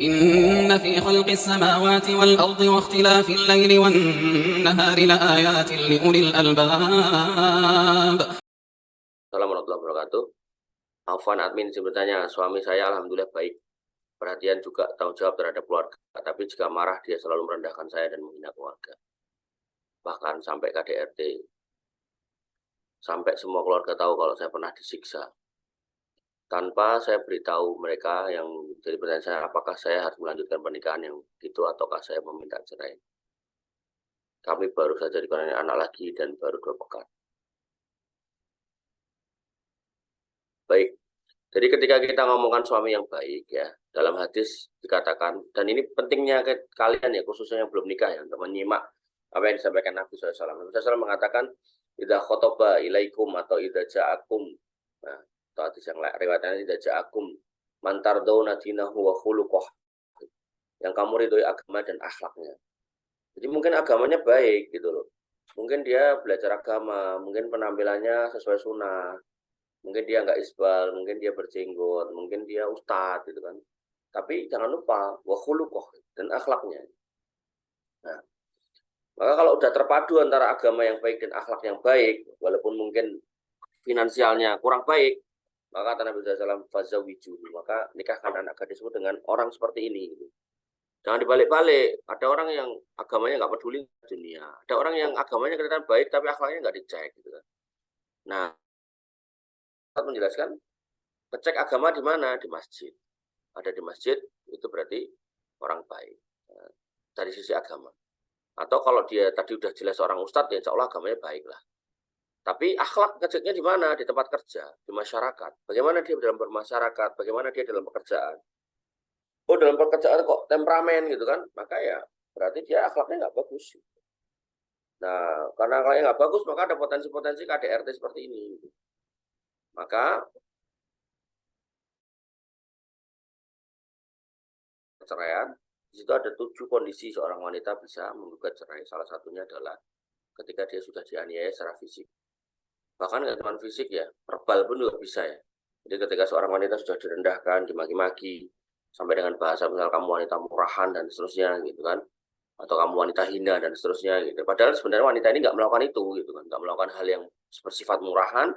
إن في خلق السماوات والأرض واختلاف الليل والنهار لآيات لأولي الألباب. Assalamualaikum warahmatullahi wabarakatuh. Afwan admin bertanya, suami saya alhamdulillah baik, perhatian juga, tanggung jawab terhadap keluarga, tapi jika marah dia selalu merendahkan saya dan menghina keluarga, bahkan sampai KDRT, sampai semua keluarga tahu kalau saya pernah disiksa tanpa saya beritahu mereka. Yang jadi pertanyaan saya, apakah saya harus melanjutkan pernikahan yang gitu ataukah saya meminta cerai? Kami baru saja dikaruniai anak lagi dan baru 2 pekan. Baik, jadi ketika kita ngomongkan suami yang baik ya, dalam hadis dikatakan, dan ini pentingnya ke kalian ya, khususnya yang belum nikah ya, untuk menyimak apa yang disampaikan Nabi SAW. Nabi SAW mengatakan, idza khotoba ilaikum atau idza ja'akum, nah, atau hadis yang riwayatnya idza ja'akum man tardawna dinahu wa khuluquh, yang kamu ridhoi agama dan akhlaknya. Jadi mungkin agamanya baik gitu loh. Mungkin dia belajar agama, mungkin penampilannya sesuai sunnah, mungkin dia nggak isbal, mungkin dia berjenggot, mungkin dia ustadz gitu kan. Tapi jangan lupa wa khuluquh dan akhlaknya. Nah, maka kalau udah terpadu antara agama yang baik dan akhlak yang baik, walaupun mungkin finansialnya kurang baik, maka kata Nabi SAW, fazawiju, maka nikahkan anak gadismu dengan orang seperti ini gitu. Jangan dibalik-balik. Ada orang yang agamanya nggak peduli dunia, ada orang yang agamanya kelihatan baik tapi akhlaknya nggak dicek gitu kan. Nah, menjelaskan, ngecek agama di mana? Di masjid. Ada di masjid, itu berarti orang baik dari sisi agama. Atau kalau dia tadi udah jelas orang ustadz, ya insya Allah agamanya baik lah. Tapi akhlak ngeceknya di mana? Di tempat kerja, di masyarakat. Bagaimana dia dalam bermasyarakat, bagaimana dia dalam pekerjaan. Oh, dalam pekerjaan kok temperamen gitu kan, maka ya berarti dia akhlaknya nggak bagus. Nah, karena akhlaknya nggak bagus, maka ada potensi-potensi KDRT seperti ini. Maka perceraian, di situ ada 7 kondisi seorang wanita bisa menggugat cerai. Salah satunya adalah ketika dia sudah dianiaya secara fisik. Bahkan nggak cuma fisik ya, verbal pun juga bisa ya. Jadi ketika seorang wanita sudah direndahkan, dimaki-maki, sampai dengan bahasa misal kamu wanita murahan dan seterusnya gitu kan, atau kamu wanita hina dan seterusnya gitu. Padahal sebenarnya wanita ini nggak melakukan itu gitu kan, nggak melakukan hal yang bersifat murahan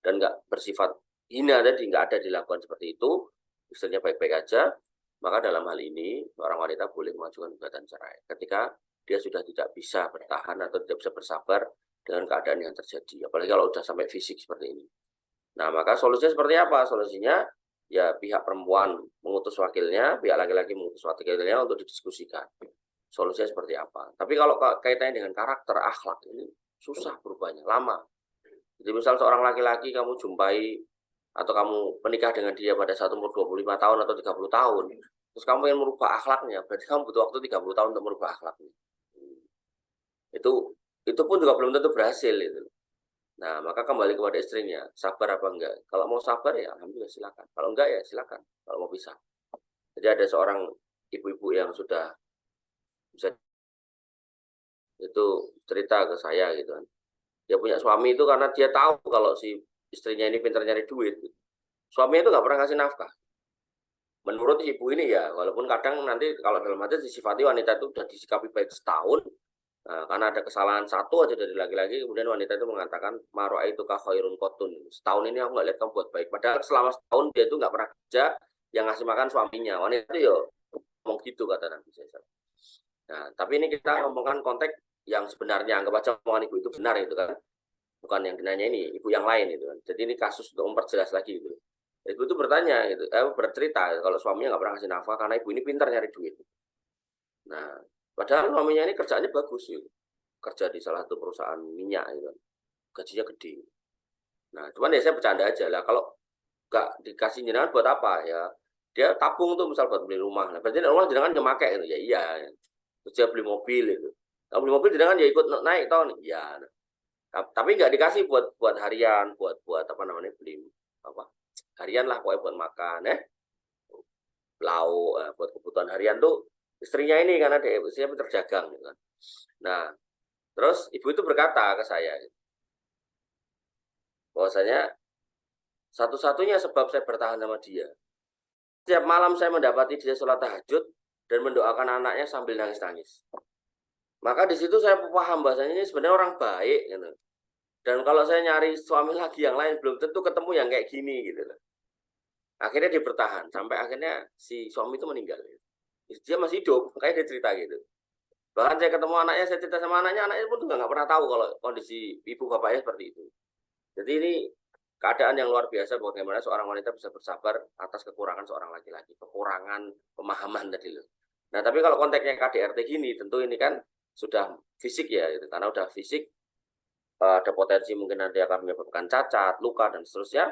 dan nggak bersifat hina, tadi nggak ada dilakukan seperti itu, istrinya baik-baik aja. Maka dalam hal ini orang wanita boleh mengajukan gugatan cerai ketika dia sudah tidak bisa bertahan atau tidak bisa bersabar dengan keadaan yang terjadi, apalagi kalau sudah sampai fisik seperti ini. Nah, maka solusinya seperti apa? Solusinya ya pihak perempuan mengutus wakilnya, pihak laki-laki mengutus wakilnya untuk didiskusikan. Solusinya seperti apa? Tapi kalau kaitannya dengan karakter, akhlak, ini susah berubahnya, lama. Jadi misal seorang laki-laki kamu jumpai atau kamu menikah dengan dia pada saat umur 25 tahun atau 30 tahun, terus kamu ingin merubah akhlaknya, berarti kamu butuh waktu 30 tahun untuk merubah akhlaknya. Itu pun juga belum tentu berhasil itu. Nah, maka kembali kepada istrinya, sabar apa enggak? Kalau mau sabar ya alhamdulillah silakan. Kalau enggak ya silakan. Kalau mau pisah. Jadi ada seorang ibu-ibu yang sudah bisa itu cerita ke saya gitu kan. Dia punya suami itu karena dia tahu kalau si istrinya ini pintar nyari duit. Suami itu nggak pernah ngasih nafkah. Menurut ibu ini ya, walaupun kadang nanti kalau dalam hadis disifati wanita itu sudah disikapi baik setahun, karena ada kesalahan satu aja dari laki-laki, kemudian wanita itu mengatakan maro itu khairun qotun. Setahun ini aku nggak lihat kamu buat baik. Padahal selama setahun dia itu nggak pernah kerja, yang ngasih makan suaminya. Wanita itu ya ngomong gitu kata Nabi SAW. Nah, tapi ini kita ngomongkan konteks yang sebenarnya, anggap aja omongan ibu itu benar itu kan. Bukan yang dinanya ini, ibu yang lain itu kan. Jadi ini kasus untuk memperjelas lagi gitu. Ibu itu bertanya gitu, bercerita kalau suaminya nggak pernah ngasih nafkah karena ibu ini pintar nyari duit. Nah, padahal suaminya ini kerjaannya bagus gitu. Kerja di salah satu perusahaan minyak gitu. Gajinya gede. Nah, cuman ya saya bercanda aja lah, kalau nggak dikasih jenengan buat apa ya? Dia tabung tuh misal buat beli rumah. Nah, berarti rumah jenengan nyemakai gitu. Ya iya. Terus dia beli mobil itu. Kalau beli mobil jenengan ya ikut naik tahun. Iya. Tapi nggak dikasih buat harian, buat apa namanya, beli apa? Harian lah pokoknya buat makan lauk, buat kebutuhan harian tuh istrinya ini karena dia istrinya terjagang gitu kan. Nah, terus ibu itu berkata ke saya bahwasanya satu-satunya sebab saya bertahan sama dia Setiap malam saya mendapati dia sholat tahajud dan mendoakan anaknya sambil nangis-nangis. Maka di situ saya paham bahasanya ini sebenarnya orang baik gitu. Dan kalau saya nyari suami lagi yang lain belum tentu ketemu yang kayak gini gitu loh. Akhirnya dia bertahan sampai akhirnya si suami itu meninggal. Dia masih hidup, makanya dia cerita gitu. Bahkan saya ketemu anaknya, saya cerita sama anaknya pun juga nggak pernah tahu kalau kondisi ibu bapaknya seperti itu. Jadi ini keadaan yang luar biasa bagaimana seorang wanita bisa bersabar atas kekurangan seorang laki-laki, kekurangan pemahaman tadi loh. Nah, tapi kalau konteksnya KDRT gini, tentu ini kan sudah fisik ya, gitu. Karena udah fisik, ada potensi mungkin nanti akan menyebabkan cacat, luka, dan seterusnya.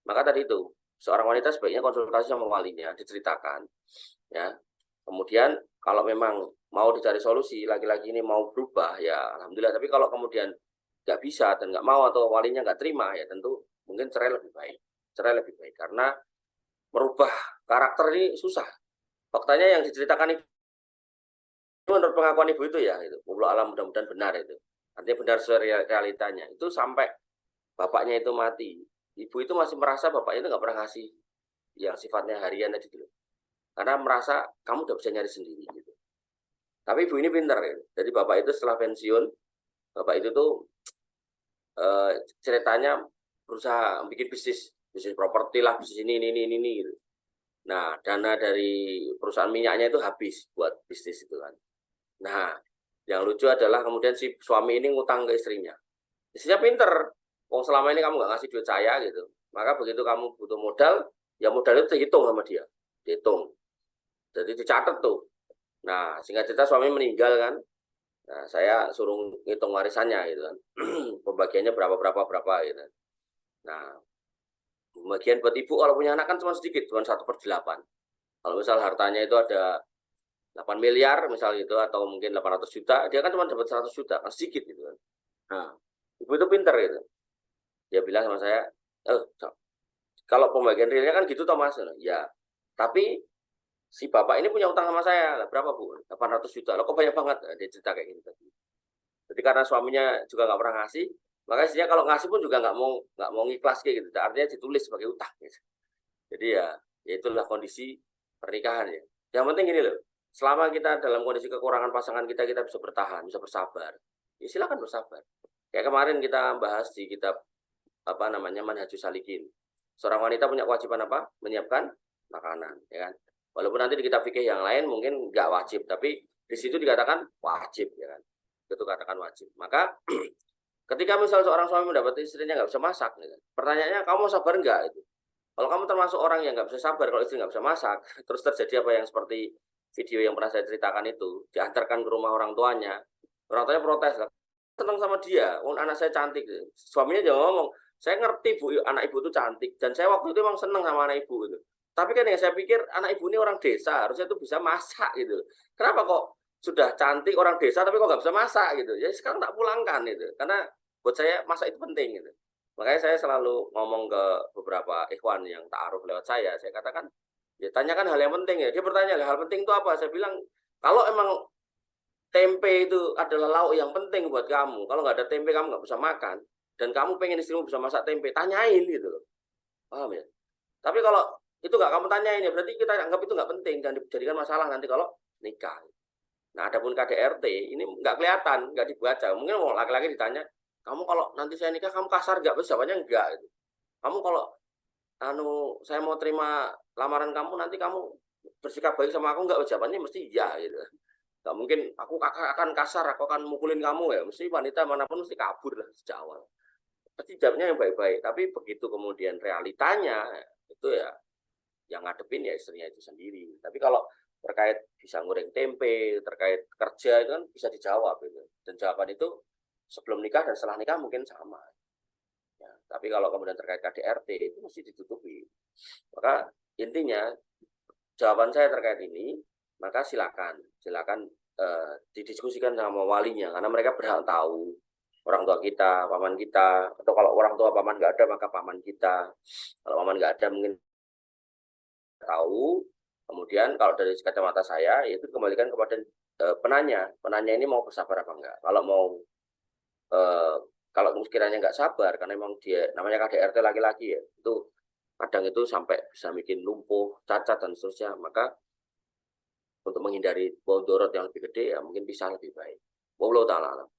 Maka tadi itu, seorang wanita sebaiknya konsultasi sama walinya, diceritakan. Ya, kemudian kalau memang mau dicari solusi, laki-laki ini mau berubah, ya alhamdulillah. Tapi kalau kemudian nggak bisa dan nggak mau atau walinya nggak terima, ya tentu mungkin cerai lebih baik. Cerai lebih baik karena merubah karakter ini susah. Faktanya yang diceritakan itu menurut pengakuan ibu itu ya, itu. Wallahu alam, mudah-mudahan benar itu. Artinya benar sesuai realitanya. Itu sampai bapaknya itu mati. Ibu itu masih merasa bapaknya itu nggak pernah ngasih yang sifatnya harian tadi dulu. Karena merasa kamu udah bisa nyari sendiri gitu. Tapi ibu ini pintar ya. Jadi bapak itu setelah pensiun, bapak itu tuh ceritanya berusaha bikin bisnis properti lah, bisnis ini gitu. Nah, dana dari perusahaan minyaknya itu habis buat bisnis itu kan. Nah, yang lucu adalah kemudian si suami ini ngutang ke istrinya. Istrinya pinter. Oh, selama ini kamu nggak ngasih duit saya gitu. Maka begitu kamu butuh modal, ya modal itu dihitung sama dia. Dihitung. Jadi dicatat tuh. Nah, singkat cerita suami meninggal kan. Nah, saya suruh ngitung warisannya gitu kan. Pembagiannya berapa gitu. Nah, pembagian buat ibu kalau punya anak kan cuma sedikit, cuma 1/8. Kalau misal hartanya itu ada 8 miliar misal gitu, atau mungkin 800 juta, dia kan cuma dapat 100 juta, kan sedikit gitu kan. Nah, ibu itu pinter gitu. Dia bilang sama saya, kalau pembagian realnya kan gitu toh mas. Ya, tapi si bapak ini punya utang sama saya. Lah, berapa bu? 800 juta. Loh kok banyak banget? Dia cerita kayak gitu tadi. Jadi karena suaminya juga nggak pernah ngasih, makanya istrinya kalau ngasih pun juga nggak mau ngikhlas kayak gitu. Artinya ditulis sebagai utang. Gitu. Jadi ya itulah kondisi pernikahan ya. Yang penting gini loh, selama kita dalam kondisi kekurangan pasangan kita bisa bertahan, bisa bersabar. Ya silakan bersabar. Kayak kemarin kita bahas di kitab Manhajus Salikin. Seorang wanita punya kewajiban apa? Menyiapkan makanan, ya kan? Walaupun nanti di kitab fikih yang lain mungkin nggak wajib, tapi di situ dikatakan wajib, ya kan? Itu katakan wajib. Maka ketika misal seorang suami mendapat istrinya nggak bisa masak, ya kan? Pertanyaannya, kamu mau sabar nggak itu? Kalau kamu termasuk orang yang nggak bisa sabar, kalau istri nggak bisa masak, terus terjadi apa yang seperti video yang pernah saya ceritakan itu, diantarkan ke rumah orang tuanya protes lah, senang sama dia, anak saya cantik, suaminya jangan ngomong, saya ngerti bu, anak ibu itu cantik, dan saya waktu itu memang senang sama anak ibu gitu. Tapi kan yang saya pikir anak ibu ini orang desa, harusnya itu bisa masak gitu. Kenapa kok sudah cantik orang desa tapi kok nggak bisa masak gitu? Ya sekarang tak pulangkan gitu, karena buat saya masak itu penting gitu. Makanya saya selalu ngomong ke beberapa ikhwan yang ta'aruf lewat saya katakan, ya tanyakan hal yang penting ya. Dia bertanya, hal penting itu apa? Saya bilang, kalau emang tempe itu adalah lauk yang penting buat kamu, kalau nggak ada tempe kamu nggak bisa makan, dan kamu pengen istrimu bisa masak tempe, tanyain gitu loh. Paham ya? Tapi kalau itu nggak kamu tanyain ya, berarti kita anggap itu nggak penting dan dijadikan masalah nanti kalau nikah. Nah, adapun KDRT ini nggak kelihatan, nggak dibaca. Mungkin mau laki-laki ditanya, kamu kalau nanti saya nikah kamu kasar nggak? Jawabannya enggak. Gitu. Kamu kalau saya mau terima lamaran kamu, nanti kamu bersikap baik sama aku nggak? Jawabannya mesti iya gitu. Nggak mungkin aku akan kasar, aku akan mukulin kamu ya. Mesti wanita manapun mesti kabur lah sejak awal. Pasti jawabnya yang baik-baik. Tapi begitu kemudian realitanya itu ya yang ngadepin ya istrinya itu sendiri. Tapi kalau terkait bisa ngoreng tempe, terkait kerja itu kan bisa dijawab gitu. Dan jawaban itu sebelum nikah dan setelah nikah mungkin sama. Ya, tapi kalau kemudian terkait KDRT itu mesti ditutupi. Maka intinya jawaban saya terkait ini, maka silakan didiskusikan sama walinya karena mereka berhak tahu orang tua kita, paman kita, atau kalau orang tua paman nggak ada maka paman kita. Kalau paman nggak ada mungkin tahu. Kemudian kalau dari kacamata saya itu kembalikan kepada penanya ini mau bersabar apa enggak. Kalau mau kalau sekiranya nggak sabar karena memang dia namanya KDRT laki-laki ya, itu kadang itu sampai bisa bikin lumpuh, cacat dan seterusnya. Maka untuk menghindari bau dorot yang lebih gede ya mungkin pisah lebih baik. Wallahu taala alam.